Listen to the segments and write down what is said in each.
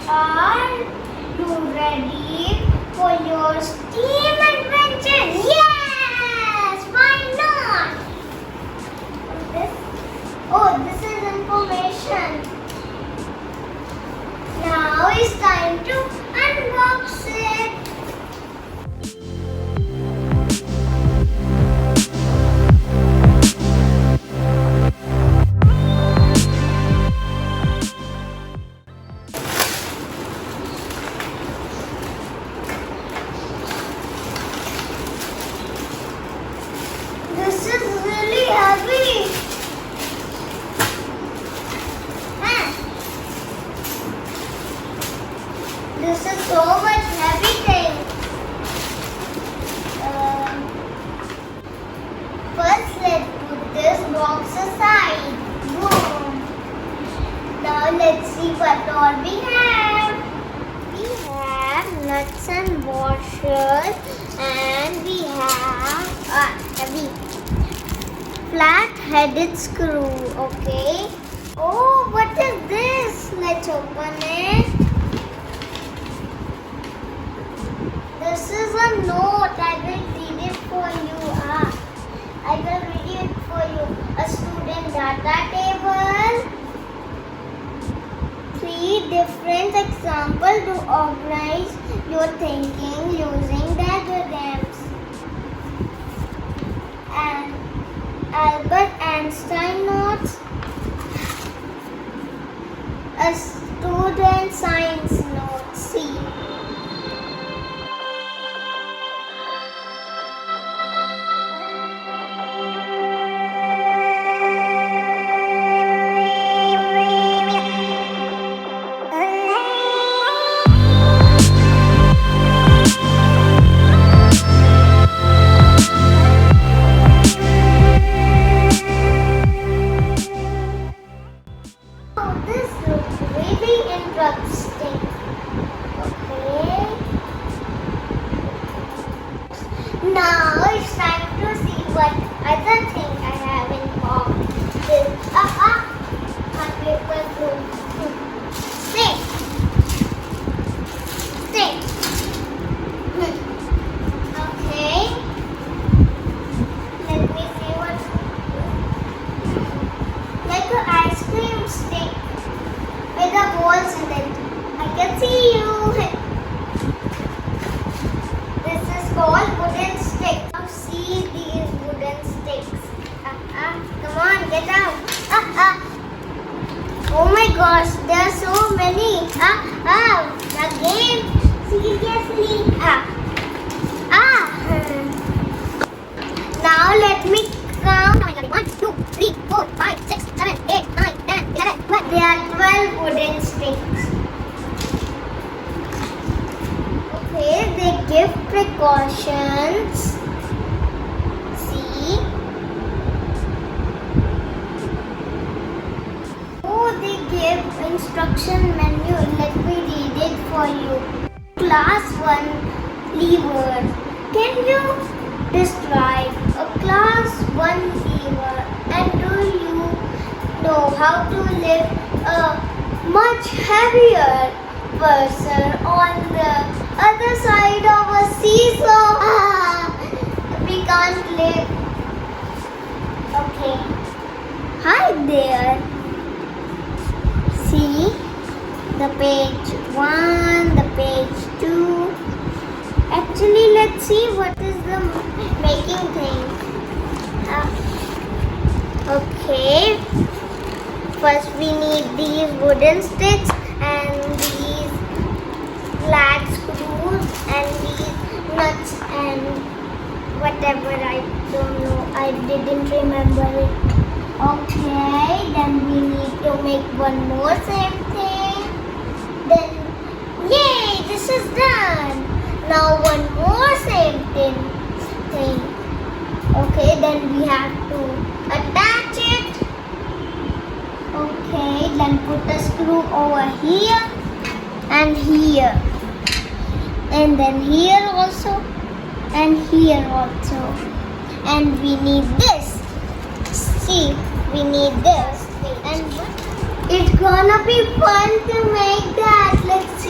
Are you ready for your STEAM adventure? Yes! Why not? What's this? Oh, this is information. Now it's time to unbox it. This is really heavy. This is so much heavy thing. First, let's put this box aside. Boom. Now let's see what all we have. We have nuts and washers, and we have a heavy flat-headed screw. Okay. Oh, what is this? Let's open it. This is a note. I will read it for you. I will read it for you. A student data table. 3 different examples to organize your thinking using diagrams. And Albert Einstein notes. A student science note. See. Interesting. Okay. Now it's time to see what other thing I have in box. This my paper glue. Stick. Okay. Let me see what's like an ice cream stick with the holes in it. I can see you. This is called wooden stick. Now see these wooden sticks. Come on, get out. Oh my gosh, there are so many. Again, seriously. Now let me count. 1, 2, 3, 4, 5, 6, 7, 8, 9, 10, 11, 12. There are 12 wooden sticks. Okay, they give precautions. See? Oh, they give instruction manual. Let me read it for you. Class 1 lever. Can you describe a class 1 lever? And do you know how to lift a much heavier person on the other side of a seesaw? We can't lift. Okay. Hi there. See the page 1, the page 2. Actually, let's see what is the making thing. Okay. First, we need these wooden sticks and these flat screws and these nuts and whatever. I don't know. I didn't remember it. Okay. Then we need to make one more same thing. Then, yay! This is done. Now one more same thing. Okay, then we have to attach it. Okay, then put the screw over here and here. And then here also and here also. And we need this. See, we need this. And it's gonna be fun to make that. Let's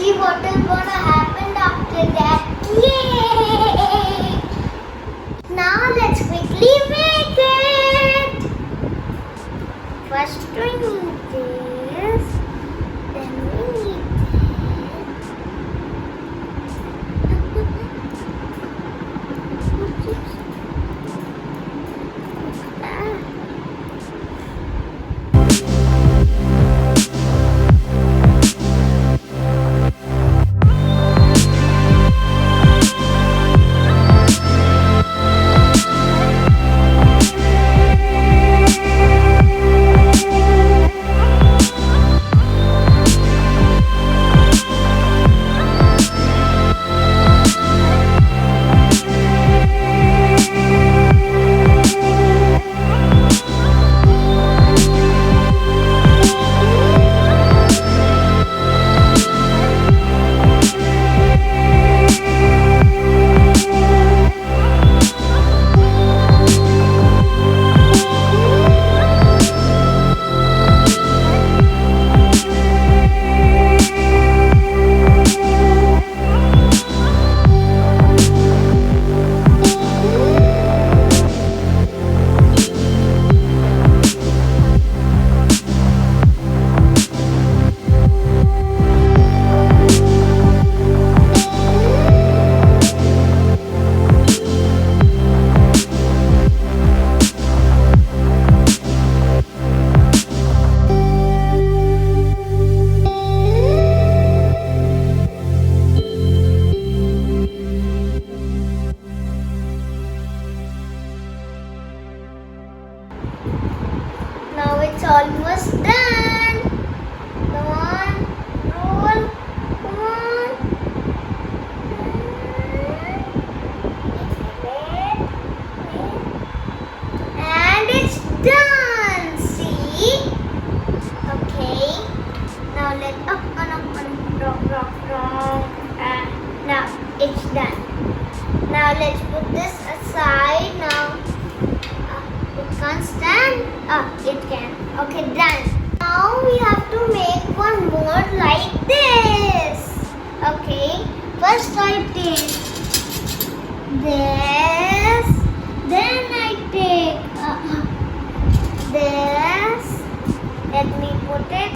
put this aside now. It can't stand. It can. Okay, done. Now we have to make one more like this. Okay, first I take this, then I take this. Let me put it.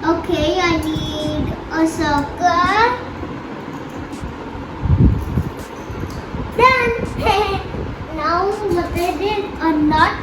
Okay, I need a circle. Done. Now what I did, a nut.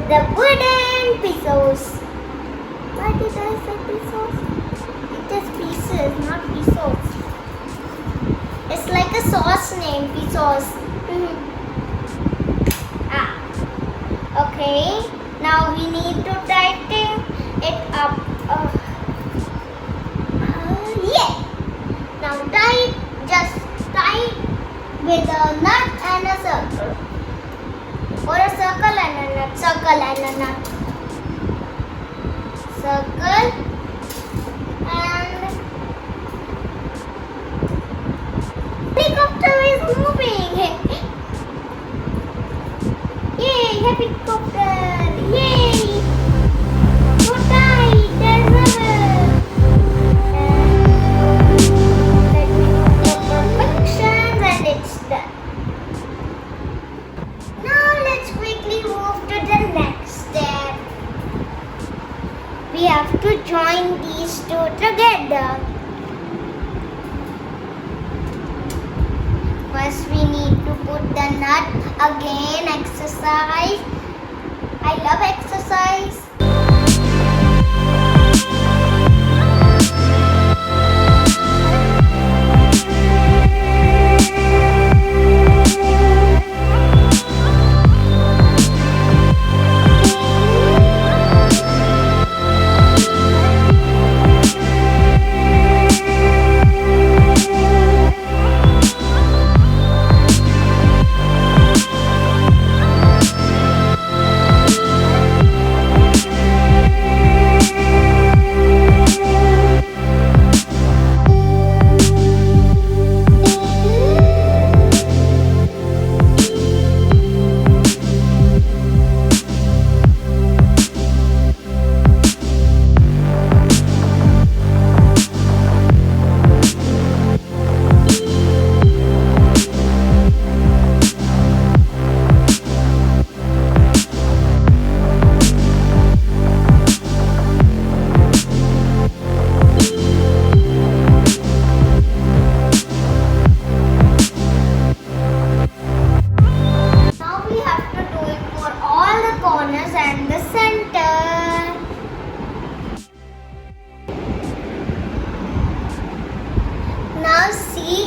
The wooden pieces. Why did I say pieces? It is pieces, not pieces. It's like a sauce name, pieces. Okay. Now we need to tighten it up. Yeah. Now just tie with a nut and a circle. Or a circle and a nut, circle and a nut, circle and helicopter is moving. Yay, helicopter! Yay! So tight, there's another. Let me do the perfections and it's done. Quickly move to the next step. We have to join these two together. First we need to put the nut. Again, exercise. I love exercise.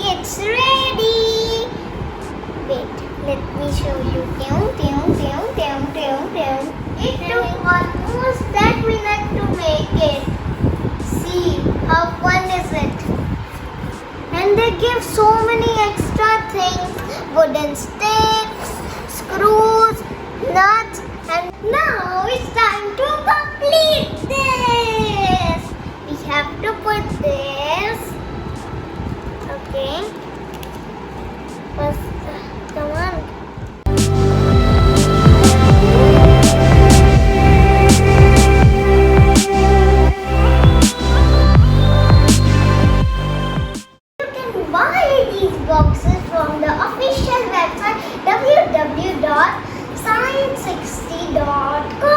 It's ready. Wait, let me show you. It took almost that minute to make it. See how fun is it? And they give so many extra things. Wooden sticks, screws, nuts, and now it's time to complete this. We have to put this. Okay. First, come on. You can buy these boxes from the official website www.science60.com.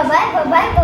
Bye-bye.